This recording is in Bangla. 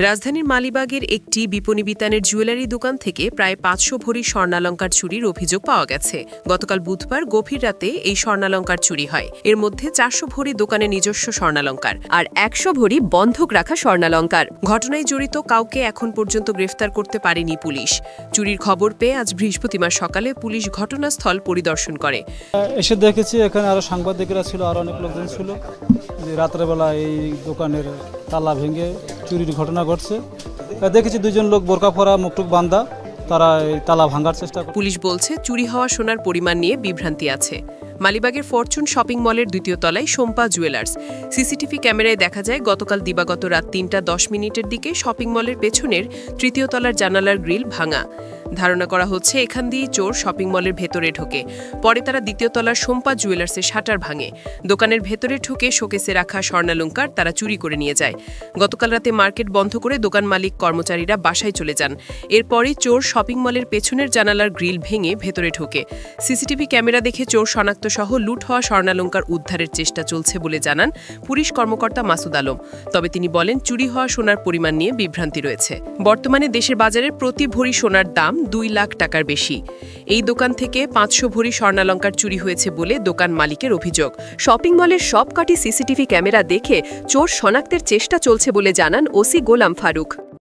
রাজধানীর মালিবাগের একটি বিপণী বিতানের জুয়েলারি দোকান থেকে প্রায় ৫০০ ভরি স্বর্ণালংকার চুরির অভিযোগ পাওয়া গেছে। গতকাল বুধবার গভীর রাতে এই স্বর্ণালংকার চুরি হয়। এর মধ্যে ৪০০ ভরি দোকানে নিজস্ব স্বর্ণালংকার আর ১০০ ভরি বন্ধক রাখা স্বর্ণালংকার। ঘটনায় জড়িত কাউকে এখন পর্যন্ত গ্রেফতার করতে পারেনি পুলিশ। চুরির খবর পেয়ে আজ বৃহস্পতিবার সকালে পুলিশ ঘটনাস্থল পরিদর্শন করে। এসে দেখেছি এখানে আরো সাংবাদিকরা ছিল, আরো অনেক লোকজন ছিল। রাত্রেবেলা এই দোকানের তালা ভেঙে চুরির ঘটনা ঘটছে। দেখেছি দুজন লোক বোরকা পরা, মুখটুক বান্ধা, তারা এই তালা ভাঙার চেষ্টা করে। পুলিশ বলছে চুরি হওয়া সোনার পরিমাণ নিয়ে বিভ্রান্তি আছে। মালিবাগের ফরচুন শপিং মলের দ্বিতীয় তলায় সোম্পা জুয়েলার্স। সিসিটিভি ক্যামেরায় দেখা যায় গতকাল দিবাগত রাত ৩টা ১০ মিনিটের দিকে শপিং মলের পেছনের তৃতীয় তলার জানালার গ্রিল ভাঙা। ধারণা করা হচ্ছে এখান দিয়েই চোর শপিং মলের ভেতরে ঢোকে। পরে তারা দ্বিতীয় তলার সোম্পা জুয়েলার্সের শাটার ভাঙে। দোকানের ভেতরে ঢুকে শোকেসে রাখা স্বর্ণালংকার তারা চুরি করে নিয়ে যায়। গতকাল রাতে মার্কেট বন্ধ করে দোকান মালিক কর্মচারীরা বাসায় চলে যান। এরপরই চোর শপিং মলের পেছনের জানালার গ্রিল ভেঙে ভেতরে ঢোকে। সিসিটিভি ক্যামেরা দেখে চোর শনাক্ত সহ লুট হওয়া স্বর্ণালংকার উদ্ধারের চেষ্টা চলছে বলে জানান পুলিশ কর্মকর্তা মাসুদ আলম। তবে তিনি বলেন চুরি হওয়া সোনার পরিমাণ নিয়ে বিভ্রান্তি রয়েছে। বর্তমানে দেশের বাজারে প্রতি ভরি সোনার দাম ২ লাখ টাকার বেশি। এই দোকান থেকে ৫০০ ভরি স্বর্ণালংকার চুরি হয়েছে বলে দোকান মালিকের অভিযোগ। শপিং মলের সবকটি সিসিটিভি ক্যামেরা দেখে চোর শনাক্তের চেষ্টা চলছে বলে জানান ওসি গোলাম ফারুক।